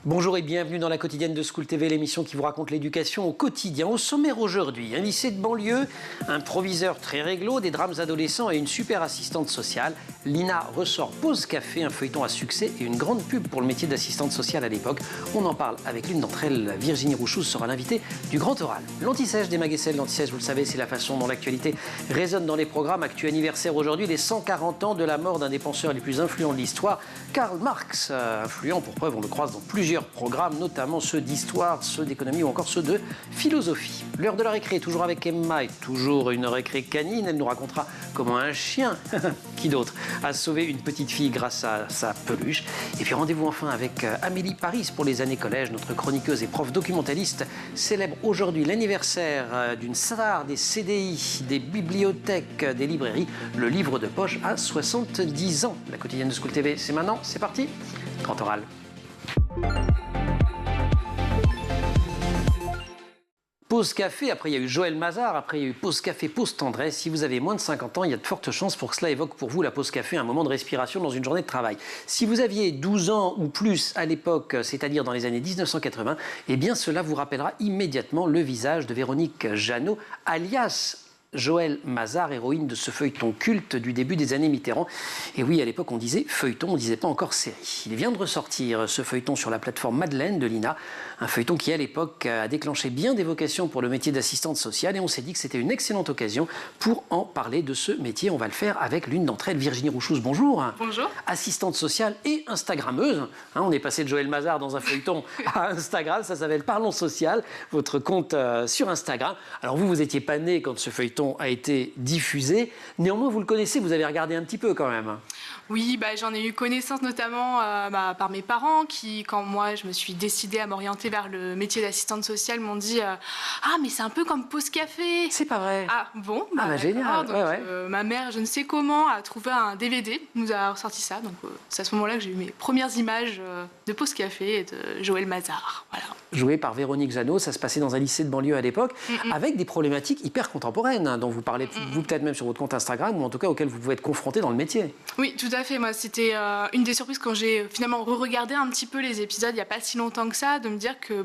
Bonjour et bienvenue dans la quotidienne de School TV, l'émission qui vous raconte l'éducation au quotidien. Au sommaire aujourd'hui, un lycée de banlieue, un proviseur très réglo, des drames adolescents et une super assistante sociale. Lina ressort Pause Café, un feuilleton à succès et une grande pub pour le métier d'assistante sociale à l'époque. On en parle avec l'une d'entre elles, Virginie Rouchouz sera l'invitée du Grand Oral. L'anti-sèche des Maguessel, l'anti-sèche, vous le savez, c'est la façon dont l'actualité résonne dans les programmes. Actu anniversaire aujourd'hui, les 140 ans de la mort d'un des penseurs les plus influents de l'histoire, Karl Marx. Influent, pour preuve, on le croise dans plusieurs programmes, notamment ceux d'histoire, ceux d'économie ou encore ceux de philosophie. L'heure de la récré, toujours avec Emma et toujours une récré canine. Elle nous racontera comment un chien, qui d'autre, a sauvé une petite fille grâce à sa peluche. Et puis rendez-vous enfin avec Amélie Paris pour les années collège. Notre chroniqueuse et prof documentaliste célèbre aujourd'hui l'anniversaire d'une star des CDI, des bibliothèques, des librairies. Le livre de poche à 70 ans. La quotidienne de School TV, c'est maintenant, c'est parti. Grand Oral. Pause Café, après il y a eu Joël Mazar, après il y a eu Pause Café, Pause Tendresse. Si vous avez moins de 50 ans, il y a de fortes chances pour que cela évoque pour vous la pause café, un moment de respiration dans une journée de travail. Si vous aviez 12 ans ou plus à l'époque, c'est-à-dire dans les années 1980, eh bien cela vous rappellera immédiatement le visage de Véronique Jeannot, alias Joël Mazar, héroïne de ce feuilleton culte du début des années Mitterrand. Et oui, à l'époque, on disait feuilleton, on ne disait pas encore série. Il vient de ressortir ce feuilleton sur la plateforme Madeleine de l'INA, un feuilleton qui, à l'époque, a déclenché bien des vocations pour le métier d'assistante sociale. Et on s'est dit que c'était une excellente occasion pour en parler de ce métier. On va le faire avec l'une d'entre elles, Virginie Rouchouz. Bonjour. Bonjour. Assistante sociale et Instagrammeuse. On est passé de Joël Mazar dans un feuilleton à Instagram. Ça s'appelle Parlons Social, votre compte sur Instagram. Alors vous étiez pas né quand ce feuilleton a été diffusé. Néanmoins, vous le connaissez, vous avez regardé un petit peu quand même. Oui, j'en ai eu connaissance notamment par mes parents qui, quand moi je me suis décidée à m'orienter vers le métier d'assistante sociale, m'ont dit ah mais c'est un peu comme Pause Café. C'est pas vrai. Ah bon, génial. Donc, ma mère, je ne sais comment, a trouvé un DVD, nous a ressorti ça. Donc c'est à ce moment-là que j'ai eu mes premières images de Pause Café et de Joël Mazar. Voilà. Joué par Véronique Jeannot, ça se passait dans un lycée de banlieue à l'époque, avec des problématiques hyper contemporaines, dont vous parlez, vous peut-être même sur votre compte Instagram, ou en tout cas auxquelles vous pouvez être confronté dans le métier. Oui, tout à fait. Moi, c'était une des surprises quand j'ai finalement re-regardé un petit peu les épisodes il n'y a pas si longtemps que ça, de me dire que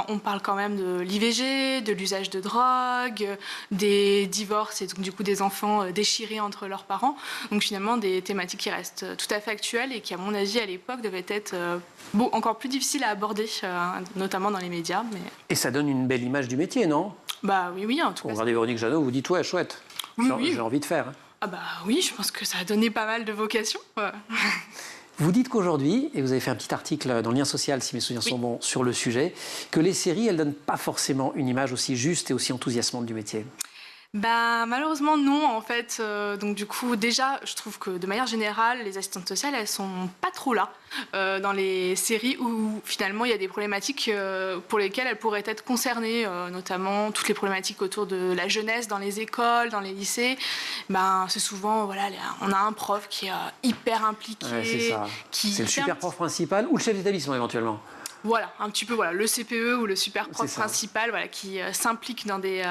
on parle quand même de l'IVG, de l'usage de drogue, des divorces et donc du coup des enfants déchirés entre leurs parents. Donc finalement des thématiques qui restent tout à fait actuelles et qui, à mon avis, à l'époque, devaient être encore plus difficiles à aborder, notamment dans les médias. Mais... Et ça donne une belle image du métier, non ? Oui, en tout cas. Vous regardez Véronique Jeannot, vous dites ouais, chouette. Oui. J'ai envie de faire. Oui, je pense que ça a donné pas mal de vocations. Vous dites qu'aujourd'hui, et vous avez fait un petit article dans Lien Social, si mes souvenirs sont bons, sur le sujet, que les séries, elles ne donnent pas forcément une image aussi juste et aussi enthousiasmante du métier. Malheureusement non, en fait. Donc du coup, déjà, je trouve que de manière générale, les assistantes sociales, elles sont pas trop là dans les séries où finalement il y a des problématiques pour lesquelles elles pourraient être concernées, notamment toutes les problématiques autour de la jeunesse dans les écoles, dans les lycées. C'est souvent, on a un prof qui est hyper impliqué. Ouais, c'est ça. C'est le super prof principal ou le chef d'établissement éventuellement. Voilà, un petit peu le CPE ou le super prof principal qui s'implique dans des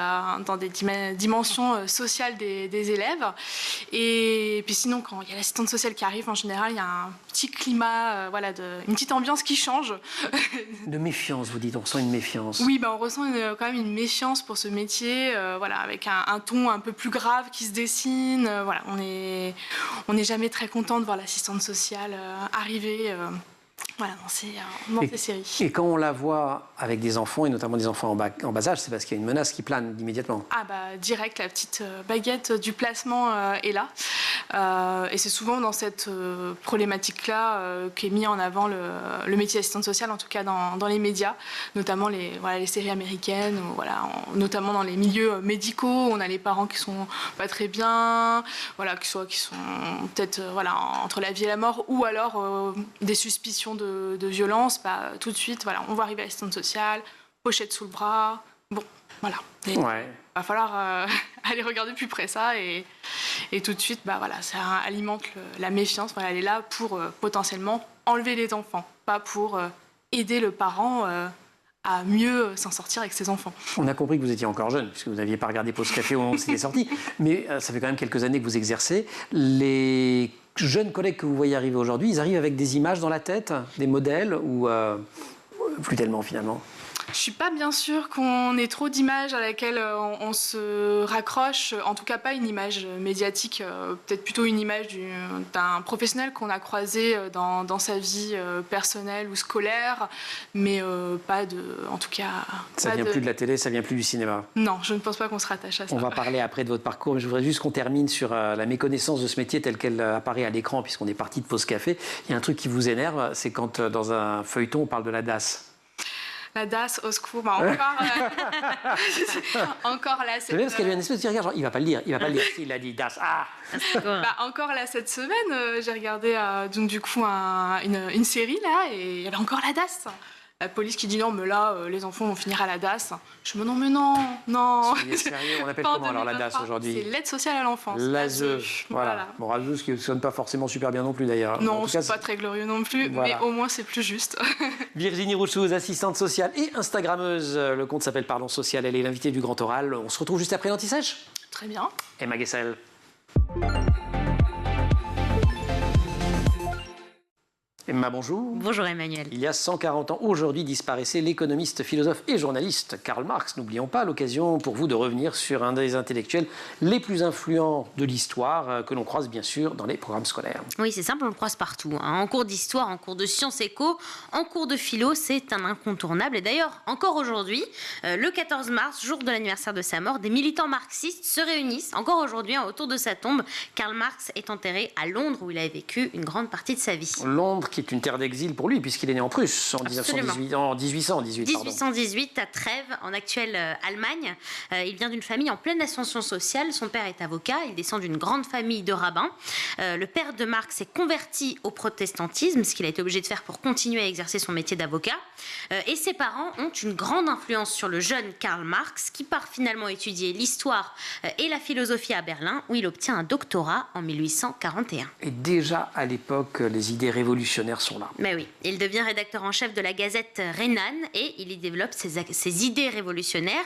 dimensions sociales des élèves. Et puis sinon, quand il y a l'assistante sociale qui arrive, en général, il y a un petit climat, une petite ambiance qui change. De méfiance, vous dites, on ressent une méfiance. Oui, on ressent quand même une méfiance pour ce métier, avec un ton un peu plus grave qui se dessine. On n'est jamais très content de voir l'assistante sociale arriver. Dans ces séries. Et quand on la voit avec des enfants, et notamment des enfants en bas âge, c'est parce qu'il y a une menace qui plane immédiatement. Direct, la petite baguette du placement est là. Et c'est souvent dans cette problématique-là qu'est mis en avant le métier d'assistante sociale, en tout cas dans les médias, notamment les séries américaines, notamment dans les milieux médicaux, on a les parents qui sont pas très bien, qui sont peut-être entre la vie et la mort, ou alors des suspicions de violence. Tout de suite, on va arriver à l'assistante sociale, pochette sous le bras. Il va falloir aller regarder plus près ça et tout de suite, ça alimente la méfiance. Elle est là pour potentiellement enlever les enfants, pas pour aider le parent à mieux s'en sortir avec ses enfants. On a compris que vous étiez encore jeune, puisque vous n'aviez pas regardé Pause Café au moment où c'était sorti, mais ça fait quand même quelques années que vous exercez. Les jeunes collègues que vous voyez arriver aujourd'hui, ils arrivent avec des images dans la tête, des modèles ou plus tellement finalement. Je suis pas bien sûre qu'on ait trop d'images à laquelle on se raccroche, en tout cas pas une image médiatique, peut-être plutôt une image d'un professionnel qu'on a croisé dans sa vie personnelle ou scolaire, mais pas de, en tout cas... Ça vient plus de la télé, ça vient plus du cinéma. Non, je ne pense pas qu'on se rattache à ça. On va parler après de votre parcours, mais je voudrais juste qu'on termine sur la méconnaissance de ce métier tel qu'elle apparaît à l'écran, puisqu'on est parti de Pause Café. Il y a un truc qui vous énerve, c'est quand dans un feuilleton on parle de la DAS. La DAS, au secours, encore là. C'est bien parce qu'il y a une espèce de regard, genre, il va pas le dire, s'il a dit DAS. Encore là, cette semaine, j'ai regardé donc, du coup une série là, et il y avait encore la DAS. La police qui dit non, mais là, les enfants vont finir à la DAS. Je me dis non. Soyez sérieux, on appelle comment alors la DAS aujourd'hui? C'est l'aide sociale à l'enfance. L'ASE, voilà. Bon, ASE, ce qui ne sonne pas forcément super bien non plus d'ailleurs. Non, c'est pas très glorieux non plus, voilà. Mais au moins c'est plus juste. Virginie Rousseau, assistante sociale et instagrammeuse. Le compte s'appelle Parlons Social, elle est l'invitée du Grand Oral. On se retrouve juste après l'antissèche. Très bien. Emma Guessel. Emma, bonjour. Bonjour Emmanuel. Il y a 140 ans, aujourd'hui, disparaissait l'économiste, philosophe et journaliste Karl Marx. N'oublions pas l'occasion pour vous de revenir sur un des intellectuels les plus influents de l'histoire que l'on croise bien sûr dans les programmes scolaires. Oui, c'est simple, on le croise partout. En cours d'histoire, en cours de sciences éco, en cours de philo, c'est un incontournable. Et d'ailleurs, encore aujourd'hui, le 14 mars, jour de l'anniversaire de sa mort, des militants marxistes se réunissent encore aujourd'hui autour de sa tombe. Karl Marx est enterré à Londres où il a vécu une grande partie de sa vie. Londres qui est une terre d'exil pour lui, puisqu'il est né en Prusse en 1818 à Trèves, en actuelle Allemagne. Il vient d'une famille en pleine ascension sociale. Son père est avocat, il descend d'une grande famille de rabbins. Le père de Marx s'est converti au protestantisme, ce qu'il a été obligé de faire pour continuer à exercer son métier d'avocat. Et ses parents ont une grande influence sur le jeune Karl Marx, qui part finalement étudier l'histoire et la philosophie à Berlin, où il obtient un doctorat en 1841. Et déjà à l'époque, les idées révolutionnaires sont là. Mais oui, il devient rédacteur en chef de la Gazette rhénane et il y développe ses idées révolutionnaires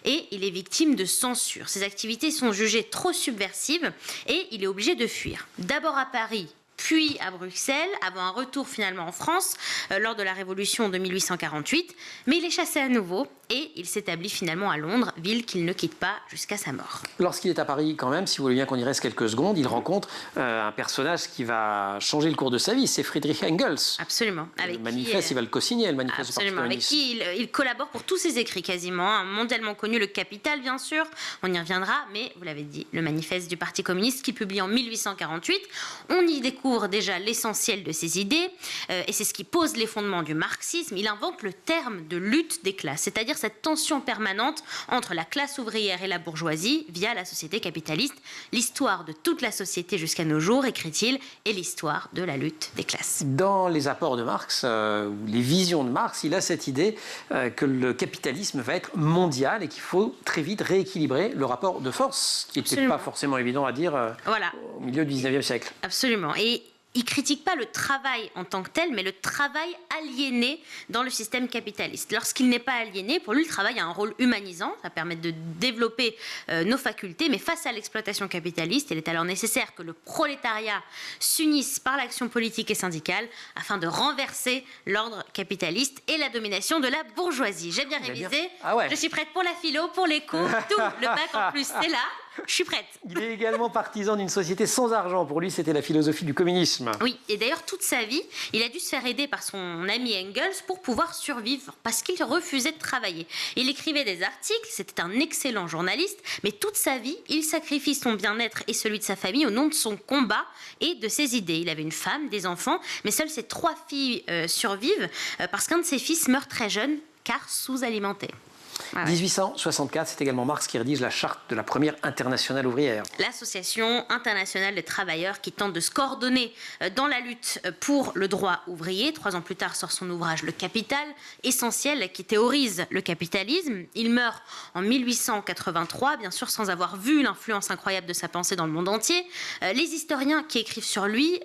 et il est victime de censure. Ses activités sont jugées trop subversives et il est obligé de fuir. D'abord à Paris, puis à Bruxelles, avant un retour finalement en France lors de la Révolution de 1848. Mais il est chassé à nouveau et il s'établit finalement à Londres, ville qu'il ne quitte pas jusqu'à sa mort. Lorsqu'il est à Paris quand même, si vous voulez bien qu'on y reste quelques secondes, il rencontre un personnage qui va changer le cours de sa vie, c'est Friedrich Engels. Absolument. Avec le manifeste, il va le co-signer, le manifeste du Parti communiste. Avec qui il collabore pour tous ses écrits quasiment, mondialement connu, le Capital bien sûr, on y reviendra, mais vous l'avez dit, le manifeste du Parti communiste qu'il publie en 1848, on y découvre déjà l'essentiel de ses idées, et c'est ce qui pose les fondements du marxisme. Il invente le terme de lutte des classes, c'est-à-dire cette tension permanente entre la classe ouvrière et la bourgeoisie via la société capitaliste. L'histoire de toute la société jusqu'à nos jours, écrit-il, est l'histoire de la lutte des classes. Dans les apports de Marx, les visions de Marx, il a cette idée que le capitalisme va être mondial et qu'il faut très vite rééquilibrer le rapport de force, qui n'était pas forcément évident à dire au milieu du 19e siècle. Absolument. Et il ne critique pas le travail en tant que tel, mais le travail aliéné dans le système capitaliste. Lorsqu'il n'est pas aliéné, pour lui, le travail a un rôle humanisant, ça permet de développer nos facultés, mais face à l'exploitation capitaliste, il est alors nécessaire que le prolétariat s'unisse par l'action politique et syndicale afin de renverser l'ordre capitaliste et la domination de la bourgeoisie. J'ai bien révisé, je suis prête pour la philo, pour l'éco, tout, le bac en plus, c'est là. Je suis prête. Il est également partisan d'une société sans argent. Pour lui, c'était la philosophie du communisme. Oui, et d'ailleurs, toute sa vie, il a dû se faire aider par son ami Engels pour pouvoir survivre, parce qu'il refusait de travailler. Il écrivait des articles, c'était un excellent journaliste, mais toute sa vie, il sacrifie son bien-être et celui de sa famille au nom de son combat et de ses idées. Il avait une femme, des enfants, mais seules ses 3 filles survivent, parce qu'un de ses fils meurt très jeune, car sous-alimenté. 1864, c'est également Marx qui rédige la charte de la première internationale ouvrière. L'Association internationale des travailleurs qui tente de se coordonner dans la lutte pour le droit ouvrier. 3 ans plus tard sort son ouvrage Le Capital, essentiel, qui théorise le capitalisme. Il meurt en 1883, bien sûr sans avoir vu l'influence incroyable de sa pensée dans le monde entier. Les historiens qui écrivent sur lui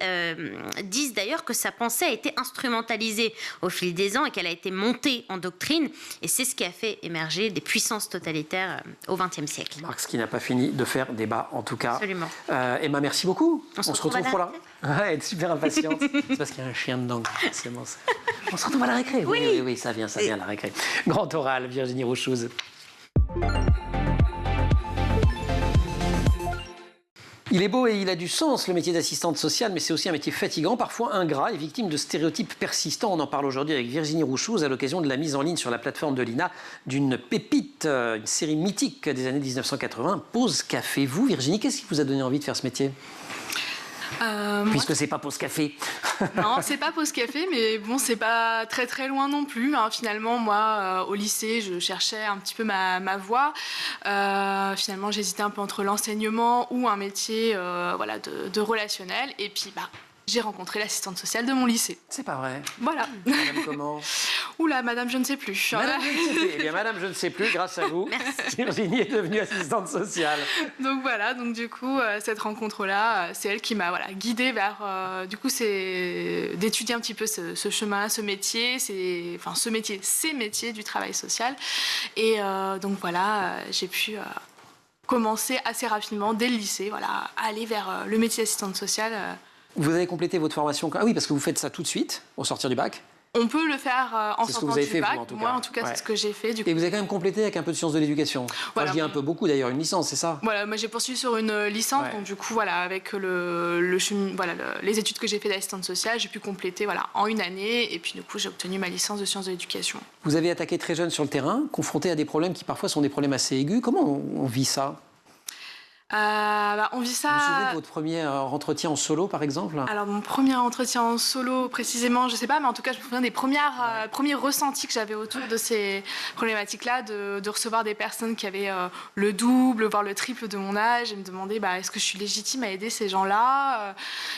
disent d'ailleurs que sa pensée a été instrumentalisée au fil des ans et qu'elle a été montée en doctrine. Et c'est ce qui a fait émerger émerger des puissances totalitaires au XXe siècle. Marx qui n'a pas fini de faire débat, en tout cas. Absolument. Emma, merci beaucoup. On se retrouve pour la... Ouais, elle est super impatiente. C'est parce qu'il y a un chien dedans. C'est bon, on se retrouve à la récré. Oui, ça vient à la récré. Grand oral, Virginie Rochouse. Il est beau et il a du sens, le métier d'assistante sociale, mais c'est aussi un métier fatigant, parfois ingrat et victime de stéréotypes persistants. On en parle aujourd'hui avec Virginie Rochouse à l'occasion de la mise en ligne sur la plateforme de l'INA d'une pépite, une série mythique des années 1980, Pause Café. Vous, Virginie, qu'est-ce qui vous a donné envie de faire ce métier ? Puisque c'est pas Pause Café. Non, c'est pas Pause Café, mais bon, c'est pas très très loin non plus. Hein. Finalement, moi, au lycée, je cherchais un petit peu ma voie. Finalement, j'hésitais un peu entre l'enseignement ou un métier de relationnel. Et puis, j'ai rencontré l'assistante sociale de mon lycée. C'est pas vrai. Voilà. Madame comment ? Oula, madame, je ne sais plus. Madame, je ne sais plus. Eh bien, madame, je ne sais plus, grâce à vous, Virginie est devenue assistante sociale. Donc voilà, donc du coup, cette rencontre-là, c'est elle qui m'a guidée vers, c'est d'étudier un petit peu ce chemin, ce métier, ces métiers du travail social. Et donc voilà, j'ai pu commencer assez rapidement, dès le lycée, à aller vers le métier d'assistante sociale. Vous avez complété votre formation. Ah oui, parce que vous faites ça tout de suite, au sortir du bac. On peut le faire en sortant du bac. Moi, en tout cas, ouais. C'est ce que j'ai fait. Et vous avez quand même complété avec un peu de sciences de l'éducation. Voilà, je dis un peu beaucoup d'ailleurs, une licence, c'est ça ? Voilà, moi j'ai poursuivi sur une licence, donc du coup, avec les études que j'ai fait d'assistante sociale, j'ai pu compléter en une année, et puis du coup, j'ai obtenu ma licence de sciences de l'éducation. Vous avez attaqué très jeune sur le terrain, confronté à des problèmes qui parfois sont des problèmes assez aigus. Comment on vit ça ? On vit ça... Vous vous souvenez de votre premier entretien en solo, par exemple ? Alors, mon premier entretien en solo, précisément, je ne sais pas, mais en tout cas, je me souviens des premiers ressentis que j'avais autour de ces problématiques-là, de recevoir des personnes qui avaient le double, voire le triple de mon âge, et me demander est-ce que je suis légitime à aider ces gens-là,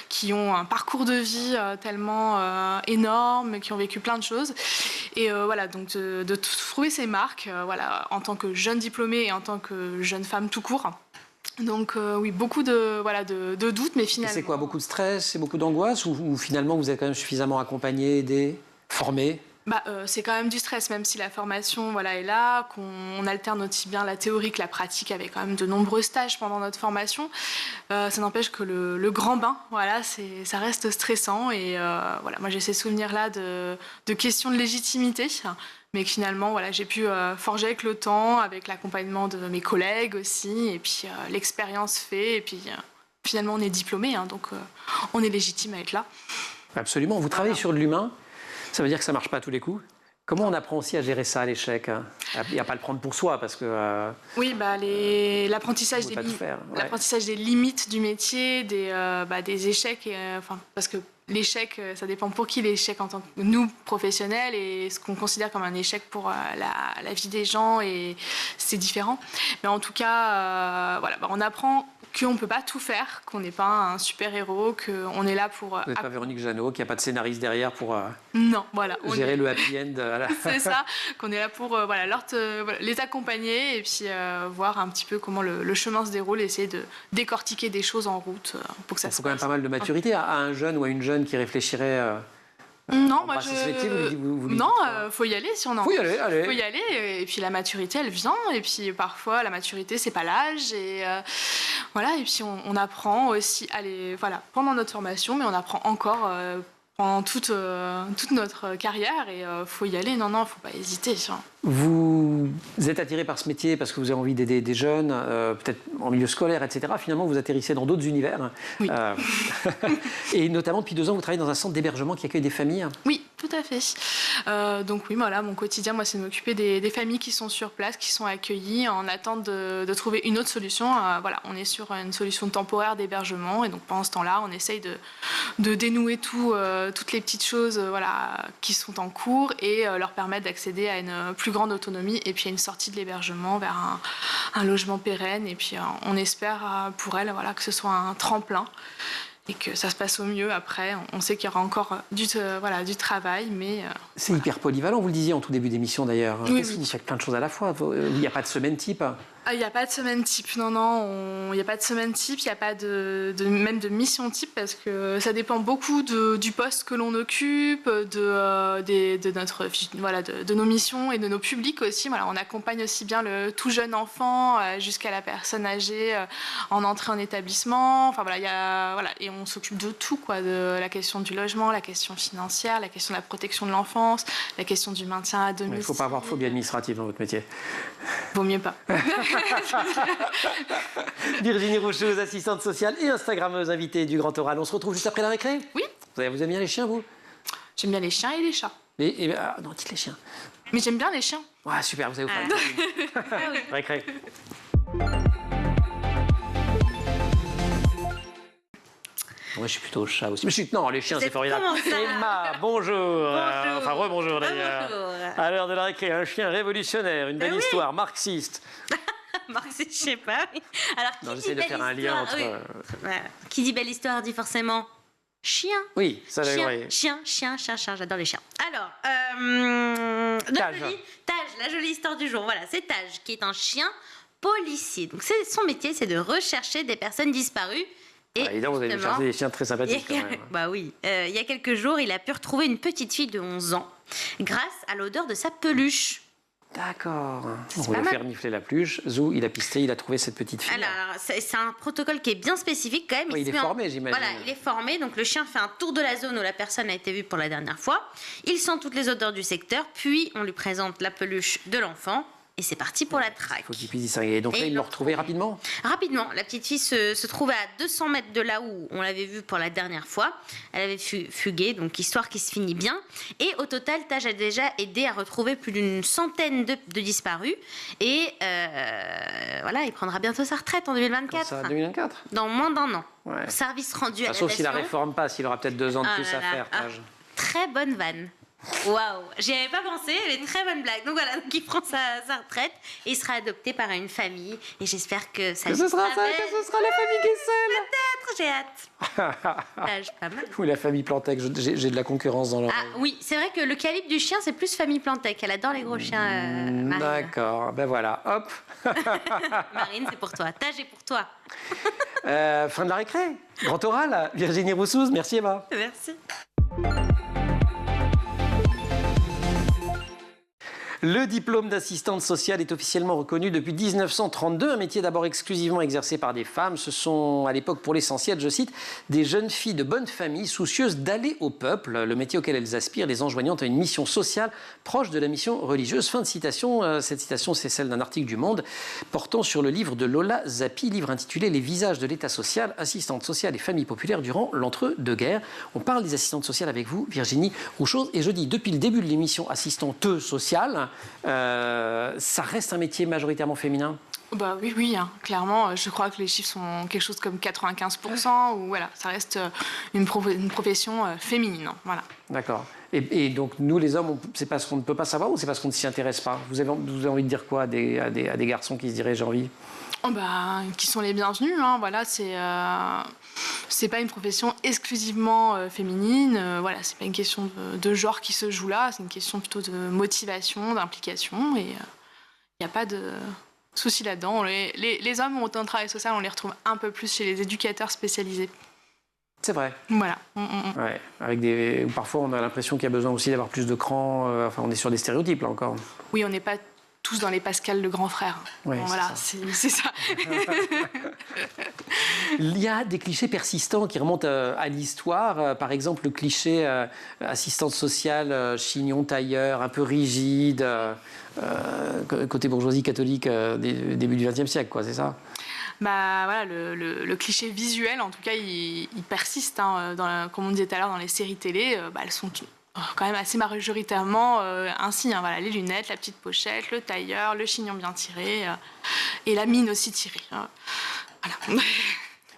qui ont un parcours de vie tellement énorme, qui ont vécu plein de choses. Et donc de trouver ces marques, en tant que jeune diplômée et en tant que jeune femme tout court. Donc oui, beaucoup de doutes, mais finalement... C'est quoi, beaucoup de stress et beaucoup d'angoisse ou finalement vous êtes quand même suffisamment accompagné, aidé, formé ? C'est quand même du stress, même si la formation est là, qu'on alterne aussi bien la théorie que la pratique avec quand même de nombreux stages pendant notre formation. Ça n'empêche que le grand bain, ça reste stressant. Et moi j'ai ces souvenirs-là de questions de légitimité. Mais que finalement, j'ai pu forger avec le temps, avec l'accompagnement de mes collègues aussi, et puis l'expérience fait, et puis finalement on est diplômé, donc on est légitime à être là. Absolument. Vous travaillez sur de l'humain, ça veut dire que ça ne marche pas à tous les coups. Comment on apprend aussi à gérer ça, l'échec ? Il n'y a pas à le prendre pour soi, parce que... Oui, l'apprentissage des limites du métier, des échecs, parce que l'échec, ça dépend pour qui l'échec en tant que nous, professionnels, et ce qu'on considère comme un échec pour la vie des gens, et c'est différent. Mais en tout cas, on apprend qu'on ne peut pas tout faire, qu'on n'est pas un super-héros, qu'on est là pour... Vous n'êtes pas Véronique Jeannot, qu'il n'y a pas de scénariste derrière pour non, gérer le happy end. C'est ça, qu'on est là pour les accompagner et puis voir un petit peu comment le chemin se déroule, essayer de décortiquer des choses en route pour que ça se passe. Il faut quand même pas mal de maturité à un jeune ou à une jeune qui réfléchirait... Non, faut y aller si on en faut y aller, allez. Faut y aller, et puis la maturité elle vient, et puis parfois la maturité c'est pas l'âge, et et puis on apprend aussi, pendant notre formation, mais on apprend encore pendant toute notre carrière, et faut y aller, faut pas hésiter. Vous êtes attiré par ce métier parce que vous avez envie d'aider des jeunes, peut-être en milieu scolaire, etc. Finalement, vous atterrissez dans d'autres univers. Oui. Et notamment, depuis 2 ans, vous travaillez dans un centre d'hébergement qui accueille des familles. Oui, tout à fait. Donc oui, mon quotidien, c'est de m'occuper des familles qui sont sur place, qui sont accueillies en attente de trouver une autre solution. On est sur une solution temporaire d'hébergement, et donc pendant ce temps-là, on essaye de dénouer toutes les petites choses qui sont en cours, et leur permettre d'accéder à une plus grande autonomie, et puis à une sortie de l'hébergement vers un logement pérenne, et puis on espère pour elles que ce soit un tremplin et que ça se passe au mieux après. On sait qu'il y aura encore du travail, mais... C'est hyper polyvalent, vous le disiez en tout début d'émission d'ailleurs. Oui, Vous faites plein de choses à la fois. Il n'y a pas de semaine type. Il n'y a pas de semaine type, non, il n'y a pas de semaine type, il n'y a pas même de mission type, parce que ça dépend beaucoup du poste que l'on occupe, de nos missions et de nos publics aussi. Voilà, on accompagne aussi bien le tout jeune enfant jusqu'à la personne âgée en entrée en établissement. Enfin, et on s'occupe de tout, quoi, de la question du logement, la question financière, la question de la protection de l'enfance, la question du maintien à domicile. Il ne faut pas avoir de phobie administrative dans votre métier. Vaut mieux pas. Virginie Rouchouz, assistante sociale et instagrammeuse invitée du Grand Oral. On se retrouve juste après la récré? Oui. Vous aimez bien les chiens, vous? J'aime bien les chiens et les chats. Non, dites les chiens. Mais j'aime bien les chiens. Ouais, super, vous allez vous faire récré. Moi, je suis plutôt chat aussi. Mais non, les chiens, c'est formidable. Emma, bonjour. Enfin, rebonjour d'ailleurs. À l'heure de la récré, un chien révolutionnaire, une belle histoire, marxiste. Marxiste, je sais pas. Alors, non, j'essaie de faire un lien entre... Qui dit belle histoire dit forcément chien. Oui, ça j'ai chien, j'adore les chiens. Alors, la jolie histoire du jour. Voilà, c'est Taj, qui est un chien policier. Donc, son métier, c'est de rechercher des personnes disparues. Et évidemment, vous avez cherché des chiens très sympathiques quand même. Bah oui. Il y a quelques jours, il a pu retrouver une petite fille de 11 ans grâce à l'odeur de sa peluche. D'accord. On l'a fait renifler la peluche. Zou, il a pisté, il a trouvé cette petite fille. Alors, c'est un protocole qui est bien spécifique quand même. Oui, il est formé, j'imagine. Voilà, il est formé. Donc, le chien fait un tour de la zone où la personne a été vue pour la dernière fois. Il sent toutes les odeurs du secteur. Puis, on lui présente la peluche de l'enfant. Et c'est parti pour la traque. Il faut qu'il puisse distinguer. Donc là, il l'a retrouvé rapidement? Rapidement. La petite fille se trouvait à 200 mètres de là où on l'avait vue pour la dernière fois. Elle avait fugué, donc histoire qui se finit bien. Et au total, Taj a déjà aidé à retrouver plus d'une centaine de disparus. Et voilà, il prendra bientôt sa retraite en 2024. Ça, 2024 Dans moins d'un an. Ouais. Service rendu à la sauf s'il la réforme pas, s'il aura peut-être 2 ans de plus à faire, Taj. Très bonne vanne. Waouh, j'y avais pas pensé, elle est très bonne blague. Donc voilà, donc il prend sa retraite et il sera adopté par une famille. Et j'espère que ça. Que ce sera la famille Kessel. Peut-être, j'ai hâte. Pas mal. Ou la famille Plantec, j'ai de la concurrence dans leur. Ah oui, c'est vrai que le calibre du chien, c'est plus famille Plantec. Elle adore les gros chiens. D'accord, ben voilà, hop. Marine, c'est pour toi. Taj est pour toi. Fin de la récré. Grand oral, Virginie Rouchouz, merci Emma. Merci. Le diplôme d'assistante sociale est officiellement reconnu depuis 1932, un métier d'abord exclusivement exercé par des femmes. Ce sont à l'époque pour l'essentiel, je cite, des jeunes filles de bonne famille soucieuses d'aller au peuple, le métier auquel elles aspirent, les enjoignant à une mission sociale proche de la mission religieuse. Fin de citation. Cette citation, c'est celle d'un article du Monde portant sur le livre de Lola Zappi, livre intitulé « Les visages de l'État social, assistantes sociales et familles populaires durant l'entre-deux-guerres ». On parle des assistantes sociales avec vous, Virginie Rouchouz, et je dis depuis le début de l'émission assistante sociale, ça reste un métier majoritairement féminin? Bah oui, hein. Clairement, je crois que les chiffres sont quelque chose comme 95%, ou voilà, ça reste une profession féminine, voilà. D'accord. Et donc nous les hommes, c'est parce qu'on ne peut pas savoir ou c'est parce qu'on ne s'y intéresse pas? Vous avez envie de dire quoi à des garçons qui se diraient j'ai envie? Qui sont les bienvenus, hein, voilà, c'est pas une profession exclusivement féminine, voilà, c'est pas une question de genre qui se joue là, c'est une question plutôt de motivation, d'implication, et il n'y a pas de souci là-dedans. Les hommes ont un travail social, on les retrouve un peu plus chez les éducateurs spécialisés. C'est vrai. Voilà. Ouais, parfois on a l'impression qu'il y a besoin aussi d'avoir plus de crans, enfin on est sur des stéréotypes là encore. Oui, on n'est pas tous dans les Pascal de grand frère. Ouais, voilà, c'est ça. Il y a des clichés persistants qui remontent à l'histoire. Par exemple, le cliché assistante sociale, chignon, tailleur, un peu rigide, côté bourgeoisie catholique début du XXe siècle, quoi, c'est ça? Bah, voilà, le cliché visuel, en tout cas, il persiste. Hein, comme on disait tout à l'heure, dans les séries télé, elles sont quand même assez majoritairement ainsi. Hein, voilà, les lunettes, la petite pochette, le tailleur, le chignon bien tiré et la mine aussi tirée. Voilà.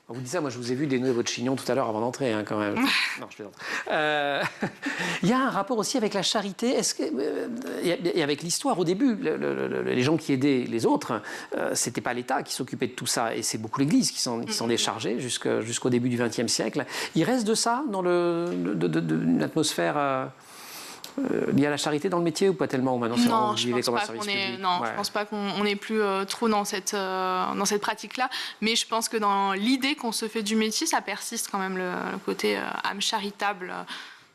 Vous dites ça, moi je vous ai vu dénouer votre chignon tout à l'heure avant d'entrer, hein, quand même. Non, je plaisante. Il y a un rapport aussi avec la charité. Est-ce que, et avec l'histoire, au début, les gens qui aidaient les autres, c'était pas l'État qui s'occupait de tout ça, et c'est beaucoup l'Église qui s'en déchargeait jusqu'au début du XXe siècle. Il reste de ça dans l'atmosphère lié à la charité dans le métier ou pas tellement? Maintenant, c'est vraiment, Non, vous je vivez pense comme un pas service qu'on est, public. non, Ouais. je pense pas qu'on est plus trop dans cette pratique-là. Mais je pense que dans l'idée qu'on se fait du métier, ça persiste quand même le côté âme charitable.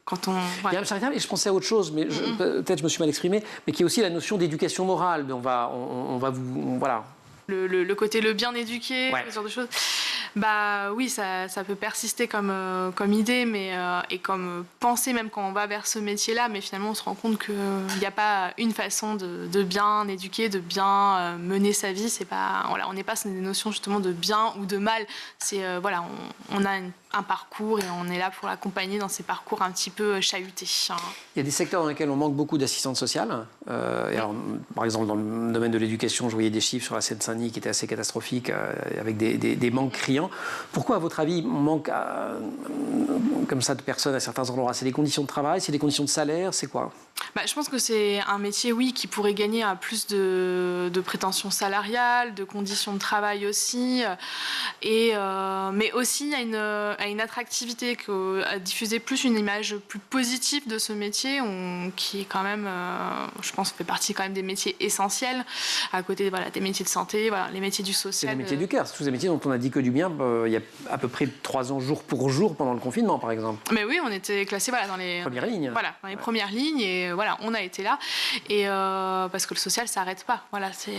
Quand on, Il y a un charitable, et je pensais à autre chose, mais peut-être je me suis mal exprimé, mais qui est aussi la notion d'éducation morale. On va vous, voilà. Le côté le bien éduqué, Ouais. ce genre de choses. Bah oui, ça peut persister comme idée, mais et comme pensée même quand on va vers ce métier-là, mais finalement on se rend compte qu'il n'y a pas une façon de bien éduquer, de bien mener sa vie. C'est pas, voilà, on n'est pas sur des notions justement de bien ou de mal. C'est voilà, on a un parcours et on est là pour l'accompagner dans ces parcours un petit peu chahutés. Il y a des secteurs dans lesquels on manque beaucoup d'assistantes sociales. Et alors, par exemple, dans le domaine de l'éducation, je voyais des chiffres sur la Seine-Saint-Denis qui étaient assez catastrophiques, avec des manques criants. Pourquoi, à votre avis, on manque comme ça de personnes à certains endroits? C'est des conditions de travail, c'est des conditions de salaire, c'est quoi? Bah, je pense que c'est un métier, oui, qui pourrait gagner à plus de prétentions salariales, de conditions de travail aussi, mais aussi à une attractivité, à diffuser plus une image plus positive de ce métier, qui est quand même, je pense, fait partie quand même des métiers essentiels, à côté voilà, des métiers de santé, voilà, les métiers du social. C'est les métiers du cœur, c'est tous ces métiers dont on a dit que du bien. Il y a à peu près 3 ans jour pour jour pendant le confinement, par exemple. Mais oui, on était classés voilà, dans les premières lignes. Voilà, dans les premières lignes, et voilà, on a été là, et parce que le social ne s'arrête pas. Voilà, c'est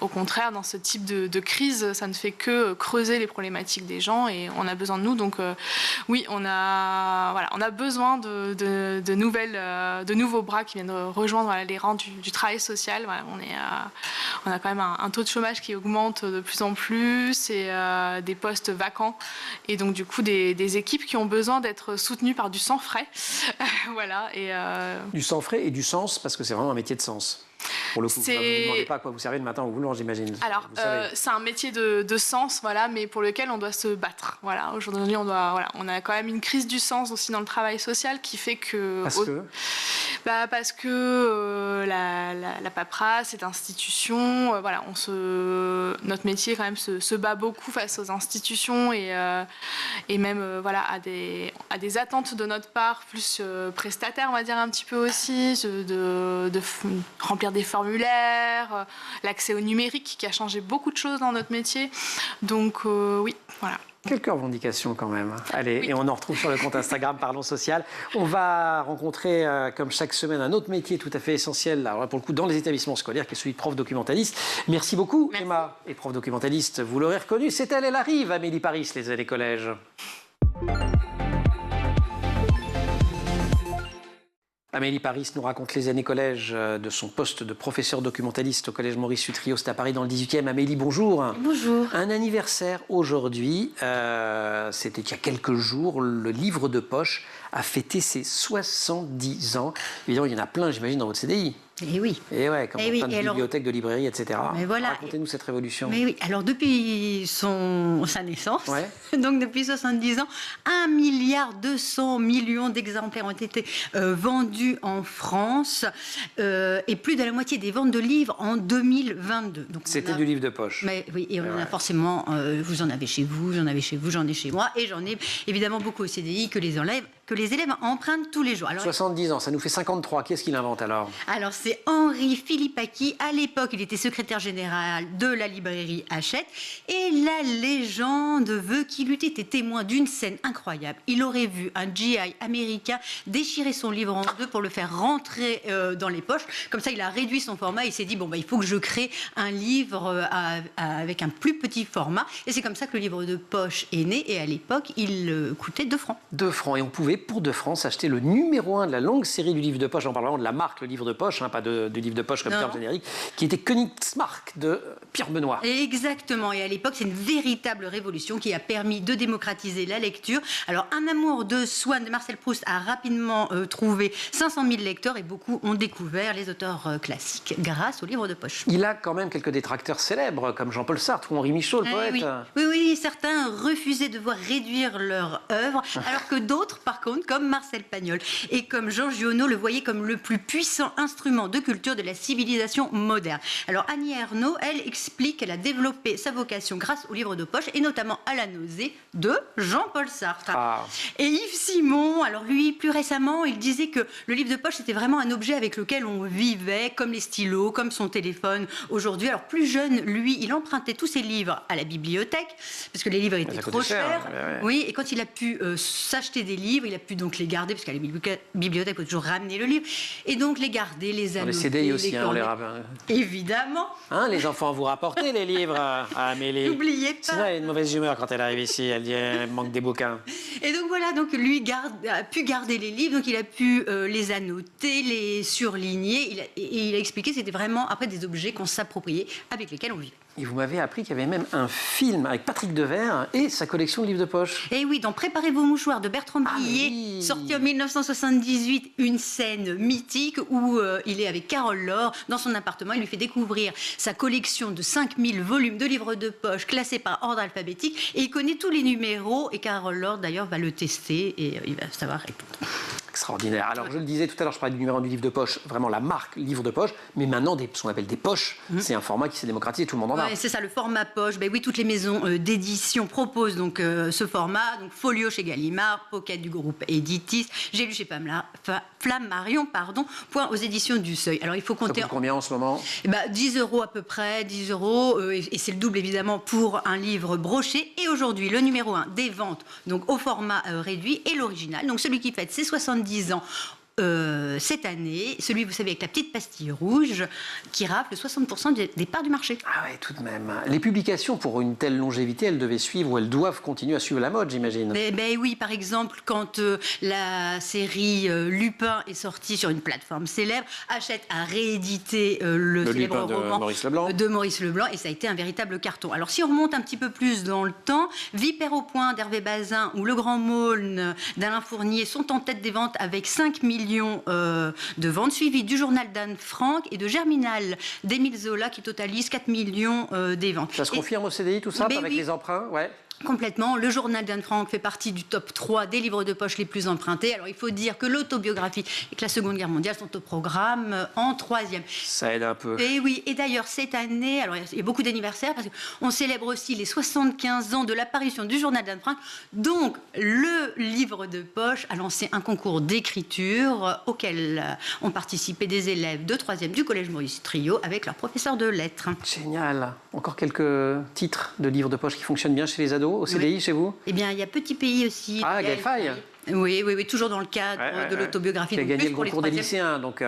au contraire, dans ce type de crise, ça ne fait que creuser les problématiques des gens, et on a besoin de nous. Donc oui, on a besoin de nouveaux bras qui viennent rejoindre voilà, les rangs du travail social. Voilà, on a quand même un taux de chômage qui augmente de plus en plus, et des postes vacants, et donc du coup des équipes qui ont besoin d'être soutenues par du sang frais. Voilà, et du sang frais et du sens, parce que c'est vraiment un métier de sens. Pour le coup, vous ne me demandez pas à quoi vous servez le matin au boulot, j'imagine. Alors, c'est un métier de sens, voilà, mais pour lequel on doit se battre. Voilà, aujourd'hui, on a quand même une crise du sens aussi dans le travail social qui fait que... Parce que la paperasse, cette institution, voilà, notre métier quand même se bat beaucoup face aux institutions, et même voilà, à des attentes de notre part, plus prestataires, on va dire un petit peu aussi, de remplir des formulaires, l'accès au numérique qui a changé beaucoup de choses dans notre métier. Donc oui, voilà. Quelques revendications quand même. Allez, oui. Et on en retrouve sur le compte Instagram Parlons Social. On va rencontrer, comme chaque semaine, un autre métier tout à fait essentiel, alors là, pour le coup, dans les établissements scolaires, qui est celui de prof documentaliste. Merci beaucoup, merci. Emma. Et prof documentaliste, vous l'aurez reconnu, c'est elle arrive, Amélie Paris, les années collège. Amélie Paris nous raconte les années collège de son poste de professeur documentaliste au collège Maurice Sutrio, c'est à Paris dans le 18e. Amélie, bonjour. Bonjour. Un anniversaire aujourd'hui, c'était il y a quelques jours, le livre de poche a fêté ses 70 ans. Évidemment, il y en a plein, j'imagine, dans votre CDI. Et oui. Et ouais, comme plein de bibliothèques, de librairies, etc. Mais voilà. Racontez-nous cette révolution. Mais oui, alors depuis sa naissance, ouais. Donc depuis 70 ans, 1,2 milliard d'exemplaires ont été vendus en France, et plus de la moitié des ventes de livres en 2022. C'était du livre de poche. Mais oui, et on en a forcément, vous en avez chez vous, j'en avais chez vous, j'en ai chez moi, et j'en ai évidemment beaucoup au CDI que les élèves empruntent tous les jours. Alors, 70 ans, ça nous fait 53. Qui est-ce qui l'invente alors? Alors c'est Henri Philippaki. À l'époque, il était secrétaire général de la librairie Hachette. Et la légende veut qu'il eût été témoin d'une scène incroyable. Il aurait vu un GI américain déchirer son livre en deux pour le faire rentrer dans les poches. Comme ça, il a réduit son format. Il s'est dit, il faut que je crée un livre avec un plus petit format. Et c'est comme ça que le livre de poche est né. Et à l'époque, il coûtait 2 francs. 2 francs. Et on pouvait, pour 2 francs, s'acheter le numéro 1 de la longue série du livre de poche. En parlant de la marque, le livre de poche, pas du livre de poche comme terme générique, qui était Königsmark de Pierre Benoît. Exactement. Et à l'époque, c'est une véritable révolution qui a permis de démocratiser la lecture. Alors, Un amour de Swann de Marcel Proust a rapidement trouvé 500 000 lecteurs, et beaucoup ont découvert les auteurs classiques grâce au livre de poche. Il a quand même quelques détracteurs célèbres, comme Jean-Paul Sartre ou Henri Michaud, le poète. Oui, certains refusaient de voir réduire leur œuvre, alors que d'autres, par contre, comme Marcel Pagnol et comme Georges Giono, le voyaient comme le plus puissant instrument de culture de la civilisation moderne. Alors Annie Ernaux, elle explique qu'elle a développé sa vocation grâce au livre de poche, et notamment à la nausée de Jean-Paul Sartre. Et Yves Simon, non. Alors lui, plus récemment, il disait que le livre de poche, c'était vraiment un objet avec lequel on vivait, comme les stylos, comme son téléphone aujourd'hui. Alors plus jeune, lui, il empruntait tous ses livres à la bibliothèque, parce que les livres étaient trop chers. Ouais. Oui, et quand il a pu s'acheter des livres, il a pu donc les garder, parce qu'à la bibliothèque, il faut toujours ramener le livre, et donc les garder, les annoter. Les CDI aussi, on les ramène. Évidemment. Hein, les enfants, vous rapportez les livres à Amélie. N'oubliez pas. Sinon, elle a une mauvaise humeur quand elle arrive ici. Elle dit elle manque des bouquins. Et donc voilà, donc lui a pu garder les livres, donc il a pu les annoter, les surligner. Il a expliqué que c'était vraiment après des objets qu'on s'appropriait, avec lesquels on vivait. Et vous m'avez appris qu'il y avait même un film avec Patrick Devers et sa collection de livres de poche. Et oui, dans Préparez vos mouchoirs de Bertrand Blier, sorti en 1978, une scène mythique où il est avec Carole Laure dans son appartement. Il lui fait découvrir sa collection de 5000 volumes de livres de poche classés par ordre alphabétique. Et il connaît tous les numéros. Et Carole Laure, d'ailleurs, va le tester et il va savoir répondre. Extraordinaire. Alors, je le disais tout à l'heure, je parlais du numéro 1 du livre de poche, vraiment la marque livre de poche, mais maintenant, ce qu'on appelle des poches, c'est un format qui s'est démocratisé, tout le monde en a. Ouais, c'est ça, le format poche. Ben oui, toutes les maisons d'édition proposent donc ce format. Donc Folio chez Gallimard, Pocket du groupe Editis, J'ai lu chez Flammarion, point aux éditions du Seuil. Alors il faut compter. Ça coûte combien en ce moment? 10 € à peu près, 10 €, et c'est le double évidemment pour un livre broché. Et aujourd'hui, le numéro 1 des ventes, donc au format réduit, est l'original. Donc celui qui fête ses 70 ans. Cette année, celui, vous savez, avec la petite pastille rouge, qui rafle 60% des parts du marché. Ah ouais, tout de même. Les publications, pour une telle longévité, elles devaient suivre, ou elles doivent continuer à suivre la mode, j'imagine. Oui, par exemple, quand la série Lupin est sortie sur une plateforme célèbre, Hachette a réédité le célèbre roman de Maurice Leblanc, et ça a été un véritable carton. Alors, si on remonte un petit peu plus dans le temps, Vipère au point d'Hervé Bazin ou Le Grand Maulne d'Alain Fournier sont en tête des ventes avec 5 millions de ventes, suivi du journal d'Anne Frank et de Germinal d'Émile Zola qui totalise 4 millions des ventes. Ça se confirme au CDI tout ça, avec les emprunts? Ouais. Complètement. Le journal d'Anne Frank fait partie du top 3 des livres de poche les plus empruntés. Alors, il faut dire que l'autobiographie et que la Seconde Guerre mondiale sont au programme en 3e. Ça aide un peu. Et oui. Et d'ailleurs, cette année, alors il y a beaucoup d'anniversaires parce qu'on célèbre aussi les 75 ans de l'apparition du journal d'Anne Frank. Donc, le livre de poche a lancé un concours d'écriture auquel ont participé des élèves de 3e du Collège Maurice Trio avec leur professeur de lettres. Génial. Encore quelques titres de livres de poche qui fonctionnent bien chez les ados, au CDI, chez vous? Eh bien, il y a Petit Pays aussi. Ah, Gaël Faye. Oui, toujours dans le cadre de l'autobiographie. Qui a gagné le concours des lycéens. Donc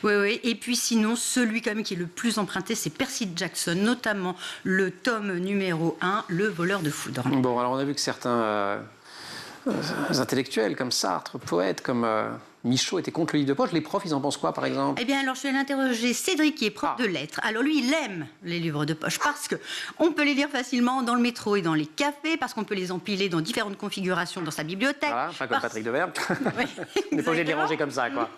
Oui. Et puis sinon, celui quand même qui est le plus emprunté, c'est Percy Jackson, notamment le tome numéro 1, Le voleur de foudre. Bon, alors on a vu que certains intellectuels comme Sartre, poètes comme Michaud étaient contre le livre de poche. Les profs, ils en pensent quoi, par exemple? Eh bien, alors, je vais l'interroger. Cédric, qui est prof de lettres. Alors, lui, il aime les livres de poche parce qu'on peut les lire facilement dans le métro et dans les cafés, parce qu'on peut les empiler dans différentes configurations dans sa bibliothèque. Voilà, pas comme Patrick Devers. Oui, on n'est pas obligé de les ranger comme ça, quoi.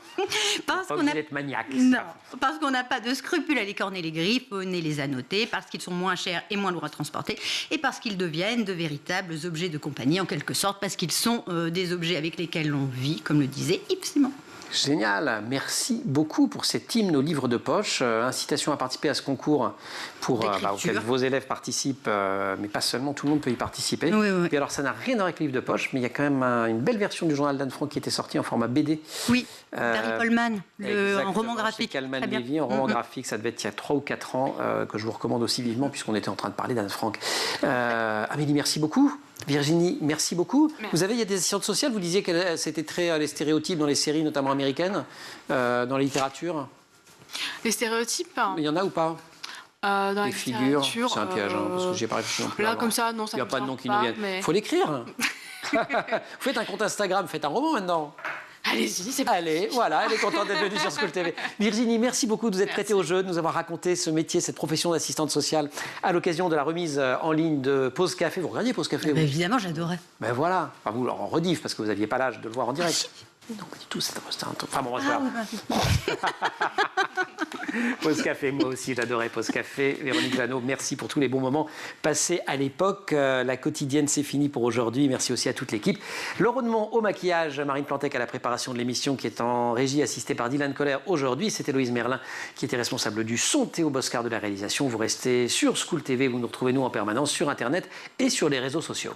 Parce qu'on a... être maniaque. Non, parce qu'on n'a pas de scrupule à les corner, les griffonner, les annoter, parce qu'ils sont moins chers et moins lourds à transporter, et parce qu'ils deviennent de véritables objets de compagnie, en quelque sorte, parce qu'ils sont des objets avec lesquels on vit, comme le disait Yves Simon. Génial, merci beaucoup pour cet hymne aux livres de poche. Incitation à participer à ce concours auquel vos élèves participent, mais pas seulement, tout le monde peut y participer. Oui. Et alors ça n'a rien à voir avec le livre de poche, mais il y a quand même une belle version du journal d'Anne Frank qui était sortie en format BD. Oui, Barry Coleman, en roman graphique. Kalman Levy, en roman graphique, ça devait être il y a 3 ou 4 ans, que je vous recommande aussi vivement, puisqu'on était en train de parler d'Anne Frank. Amélie, merci beaucoup. Virginie, merci beaucoup. Merci. Il y a des sciences sociales, vous disiez que c'était très les stéréotypes dans les séries, notamment américaines, dans la littérature. Les stéréotypes? Il y en a ou pas? Dans les figures, c'est un piège, parce que j'ai pas réfléchi non plus. Là, comme ça, non, ça il n'y a pas de nom qui nous viennent. Il faut l'écrire. Vous faites un compte Instagram, faites un roman maintenant. Allez-y, c'est pas. Allez, voilà, elle est contente d'être venue sur School TV. Virginie, merci beaucoup de vous être prêtée au jeu, de nous avoir raconté ce métier, cette profession d'assistante sociale à l'occasion de la remise en ligne de Pause Café. Vous regardiez Pause Café? Évidemment, j'adorais. Ben voilà, enfin, vous en rediff parce que vous n'aviez pas l'âge de le voir en direct. Non, pas du tout, c'était un truc. Enfin bon, Pause Café, moi aussi j'adorais Pause Café. Véronique Jeannot, merci pour tous les bons moments passés à l'époque. La quotidienne, c'est fini pour aujourd'hui. Merci aussi à toute l'équipe. Laure Audemont au maquillage, Marine Plantec à la préparation de l'émission qui est en régie, assistée par Dylan Coller aujourd'hui. C'était Héloïse Merlin qui était responsable du son, Théo Boscar de la réalisation. Vous restez sur School TV, vous nous retrouvez nous en permanence sur Internet et sur les réseaux sociaux.